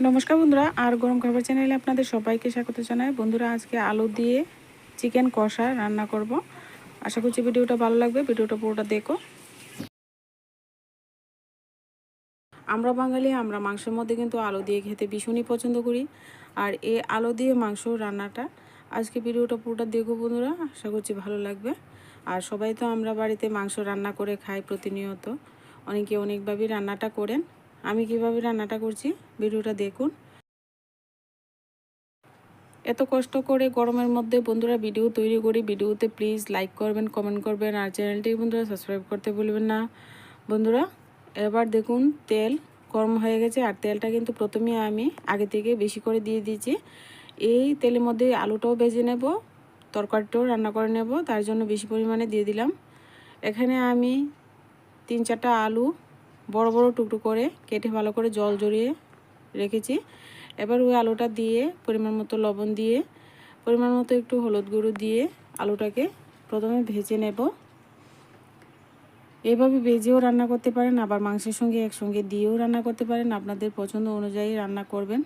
নমস্কার বন্ধুরা, আর গরম খাবার চ্যানেলে আপনাদের সবাইকে স্বাগত জানাই। বন্ধুরা, আজকে আলু দিয়ে চিকেন কষা রান্না করব। আশা করছি ভিডিওটা ভালো লাগবে, ভিডিওটা পুরোটা দেখো। আমরা বাঙালি, আমরা মাংসের মধ্যে কিন্তু আলু দিয়ে খেতে ভীষণই পছন্দ করি। আর এই আলু দিয়ে মাংস রান্নাটা আজকে ভিডিওটা পুরোটা দেখো বন্ধুরা, আশা করছি ভালো লাগবে। আর সবাই তো আমরা বাড়িতে মাংস রান্না করে খাই প্রতিনিয়ত, অনেকে অনেকভাবেই রান্নাটা করেন। আমি কিভাবে রান্নাটা করছি ভিডিওটা দেখুন। এত কষ্ট করে গরমের মধ্যে বন্ধুরা ভিডিও তৈরি করি, ভিডিওতে প্লিজ লাইক করবেন, কমেন্ট করবেন, আর চ্যানেলটি বন্ধুরা সাবস্ক্রাইব করতে ভুলবেন না বন্ধুরা। এবার দেখুন তেল গরম হয়ে গেছে, আর তেলটা কিন্তু প্রথমে আমি আগে থেকে বেশি করে দিয়ে দিয়েছি। এই তেলের মধ্যে আলুটাও ভেজে নেব, তরকারিটাও রান্না করে নেব, তার জন্য বেশি পরিমাণে দিয়ে দিলাম। এখানে আমি 3-4টা আলু বড় বড় টুকরো করে কেটে ভালো করে জল জড়িয়ে রেখেছি। এবার ওই আলুটা দিয়ে পরিমাণ মতো লবণ দিয়ে, পরিমাণ মতো একটু হলুদ গুঁড়ো দিয়ে আলুটাকে প্রথমে ভেজে নেব। এভাবে ভেজেও রান্না করতে পারেন, আবার মাংসের সঙ্গে একসঙ্গে দিয়েও রান্না করতে পারেন, আপনাদের পছন্দ অনুযায়ী রান্না করবেন।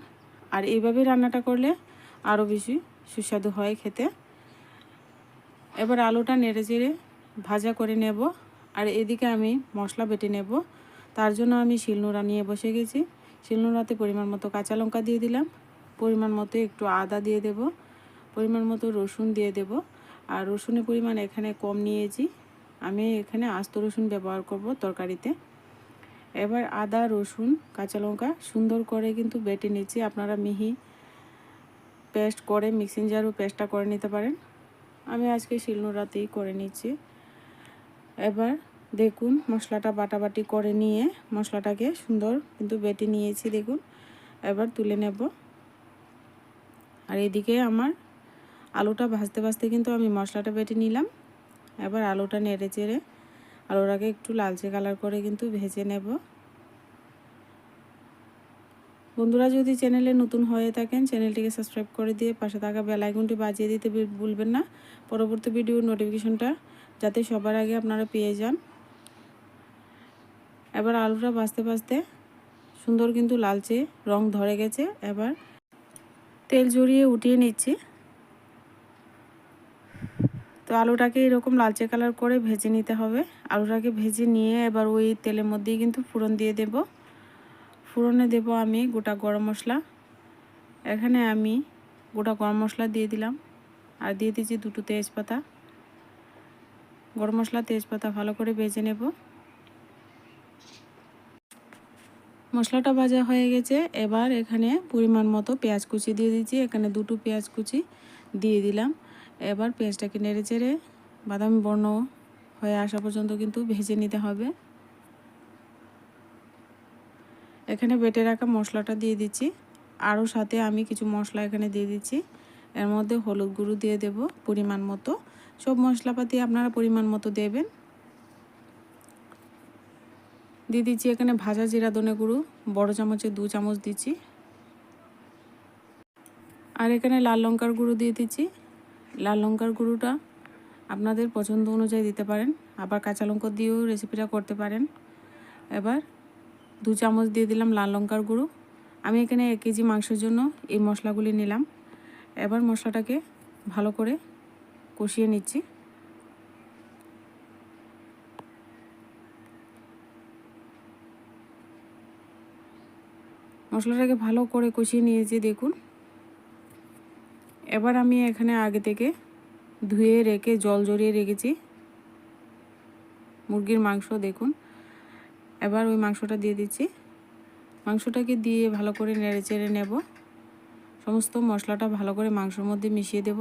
আর এইভাবে রান্নাটা করলে আরও বেশি সুস্বাদু হয় খেতে। এবার আলুটা নেড়ে চেড়ে ভাজা করে নেব। আর এদিকে আমি মশলা বেটে নেব, তার জন্য আমি শিলনোড়া নিয়ে বসে গেছি। শিলনোড়াতে পরিমাণ মতো কাঁচা লঙ্কা দিয়ে দিলাম, পরিমাণ মতো একটু আদা দিয়ে দেব, পরিমাণ মতো রসুন দিয়ে দেব। আর রসুনের পরিমাণ এখানে কম নিয়েছি, আমি এখানে আস্ত রসুন ব্যবহার করব তরকারিতে। এবার আদা রসুন কাঁচা লঙ্কা সুন্দর করে কিন্তু বেটে নিচ্ছি। আপনারা মিহি পেস্ট করে মিক্সিং জারও পেস্টটা করে নিতে পারেন, আমি আজকে শিলনোড়াতেই করে নিচ্ছি। এবার দেখুন মশলাটা বাটাবাটি করে নিয়ে মশলাটাকে সুন্দর কিন্তু বেটে নিয়েছি দেখুন। এবার তুলে নেব। আর এদিকে আমার আলুটা ভাজতে ভাজতে কিন্তু আমি মশলাটা বেটে নিলাম। এবার আলুটা নেড়ে চেড়ে আলুটাকে একটু লালচে কালার করে কিন্তু ভেজে নেব। বন্ধুরা, যদি চ্যানেলে নতুন হয়ে থাকেন চ্যানেলটিকে সাবস্ক্রাইব করে দিয়ে পাশে থাকা বেল আইকনটি বাজিয়ে দিতে ভুলবেন না, পরবর্তী ভিডিওর নোটিফিকেশনটা যাতে সবার আগে আপনারা পেয়ে যান। এবার আলুটা ভাজতে ভাজতে সুন্দর কিন্তু লালচে রং ধরে গেছে। এবার তেল ঝরিয়ে উঠিয়ে নিচ্ছি। তো আলুটাকে এরকম লালচে কালার করে ভেজে নিতে হবে। আলুটাকে ভেজে নিয়ে এবার ওই তেলের মধ্যেই কিন্তু ফোড়ন দিয়ে দেব। ফোড়নে দেব আমি গোটা গরম মশলা। এখানে আমি গোটা গরম মশলা দিয়ে দিলাম, আর দিয়ে দিয়েছি 2টো তেজপাতা। গরম মশলা তেজপাতা ভালো করে ভেজে নেব। মশলাটা ভাজা হয়ে গেছে। এবার এখানে পরিমাণ মতো পেঁয়াজ কুচি দিয়ে দিচ্ছি, এখানে 2টো পেঁয়াজ কুচি দিয়ে দিলাম। এবার পেঁয়াজটাকে নেড়ে চেড়ে বাদামি বর্ণ হয়ে আসা পর্যন্ত কিন্তু ভেজে নিতে হবে। এখানে বেটে রাখা মশলাটা দিয়ে দিচ্ছি, আরও সাথে আমি কিছু মশলা এখানে দিয়ে দিচ্ছি। এর মধ্যে হলুদ গুঁড়ো দিয়ে দেব পরিমাণ মতো, সব মশলাপাতি আপনারা পরিমাণ মতো দেবেন। দিয়ে দিচ্ছি এখানে ভাজা জিরা ধনে গুঁড়ো বড় চামচে 2 চামচ দিচ্ছি। আর এখানে লাল লঙ্কার গুঁড়ো দিয়ে দিচ্ছি। লাল লঙ্কার গুঁড়োটা আপনাদের পছন্দ অনুযায়ী দিতে পারেন, আবার কাঁচা লঙ্কা দিয়েও রেসিপিটা করতে পারেন। এবার 2 চামচ দিয়ে দিলাম লাল লঙ্কার গুঁড়ো। আমি এখানে 1 কেজি মাংসের জন্য এই মশলাগুলি নিলাম। এবার মশলাটাকে ভালো করে কষিয়ে নিচ্ছি। মশলাটাকে ভালো করে কষিয়ে নিয়েছি দেখুন। এবার আমি এখানে আগে থেকে ধুয়ে রেখে জল ঝরিয়ে রেখেছি মুরগির মাংস দেখুন। এবার ওই মাংসটা দিয়ে দিচ্ছি। মাংসটাকে দিয়ে ভালো করে নেড়ে চেড়ে নেব। সমস্ত মশলাটা ভালো করে মাংসের মধ্যে মিশিয়ে দেব।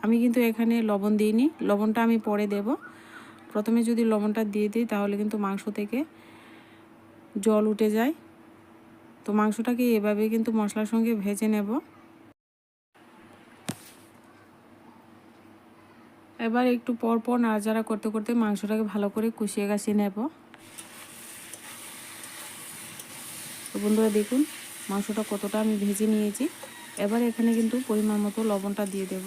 আমি কিন্তু এখানে লবণ দিইনি, লবণটা আমি পরে দেব। প্রথমে যদি লবণটা দিয়ে দিই তাহলে কিন্তু মাংস থেকে জল উঠে যায়। তো মাংসটাকে এভাবে কিন্তু মশলার সঙ্গে ভেজে নেব। এবার একটু পর পর নাড়াচাড়া করতে করতে মাংসটাকে ভালো করে কষিয়ে গাছিয়ে নেব। তো বন্ধুরা দেখুন মাংসটা কতটা আমি ভেজে নিয়েছি। এবার এখানে কিন্তু পরিমাণ মতো লবণটা দিয়ে দেব।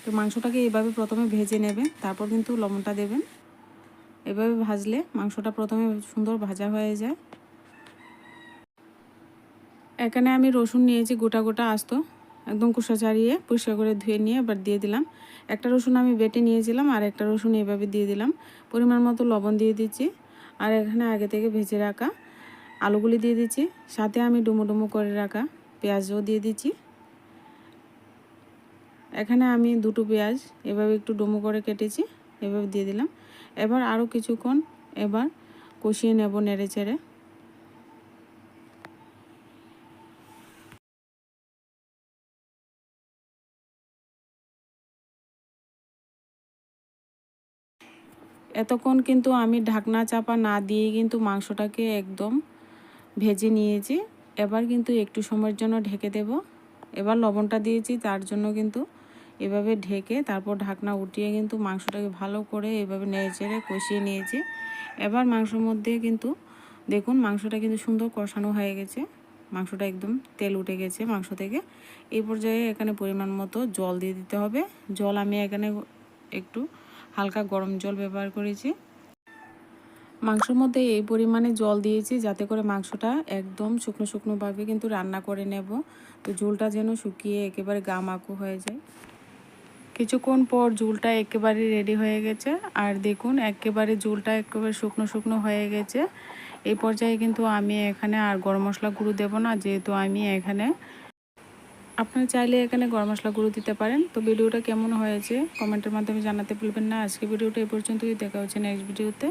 তো মাংসটাকে এভাবে প্রথমে ভেজে নেবেন, তারপর কিন্তু লবণটা দেবেন। এভাবে ভাজলে মাংসটা প্রথমে সুন্দর ভাজা হয়ে যায়। এখানে আমি রসুন নিয়েছি গোটা গোটা আস্ত, একদম খোসা ছাড়িয়ে পরিষ্কার করে ধুয়ে নিয়ে এবার দিয়ে দিলাম। একটা রসুন আমি বেটে নিয়েছিলাম আর একটা রসুন এভাবে দিয়ে দিলাম। পরিমাণ মতো লবণ দিয়ে দিচ্ছি। আর এখানে আগে থেকে ভেজে রাখা আলুগুলি দিয়ে দিচ্ছি। সাথে আমি ডুমো ডুমো করে রাখা পেঁয়াজও দিয়ে দিচ্ছি। এখানে আমি দুটো পেঁয়াজ এভাবে একটু ডুমো করে কেটেছি, এভাবে দিয়ে দিলাম। এবার আরও কিছুক্ষণ এবার কষিয়ে নেব নেড়ে চেড়ে। এতক্ষণ কিন্তু আমি ঢাকনা চাপা না দিয়ে কিন্তু মাংসটাকে একদম ভেজে নিয়েছি। এবার কিন্তু একটু সময়ের জন্য ঢেকে দেব। এবার লবণটা দিয়েছি, তার জন্য কিন্তু এভাবে ঢেকে তারপর ঢাকনা উঠিয়ে কিন্তু মাংসটাকে ভালো করে এভাবে নেড়ে চেড়ে কষিয়ে নিয়েছি। এবার মাংসের মধ্যে কিন্তু দেখুন মাংসটা কিন্তু সুন্দর কষানো হয়ে গেছে, মাংসটা একদম তেল উঠে গেছে মাংস থেকে। এই পর্যায়ে এখানে পরিমাণ মতো জল দিয়ে দিতে হবে। জল আমি এখানে একটু হালকা গরম জল ব্যবহার করেছি। মাংসের মধ্যে এই পরিমাণে জল দিয়েছি যাতে করে মাংসটা একদম শুকনো শুকনোভাবে কিন্তু রান্না করে নেব, তো ঝোলটা যেন শুকিয়ে একেবারে গামাখো হয়ে যায়। কিছুক্ষণ পর ঝোলটা একেবারে রেডি হয়ে গেছে। আর দেখুন একেবারে ঝোলটা একেবারে শুকনো শুকনো হয়ে গেছে। এই পর্যায়ে কিন্তু আমি এখানে আর গরম মশলা গুঁড়ো দেবো না, যেহেতু আমি এখানে, আপনারা চাইলে এখানে গরম মশলা গুঁড়ো দিতে পারেন। তো ভিডিওটা কেমন হয়েছে কমেন্টের মাধ্যমে জানাতে ভুলবেন না। আজকে ভিডিওটা এই পর্যন্তই, দেখা হচ্ছে নেক্সট ভিডিওতে।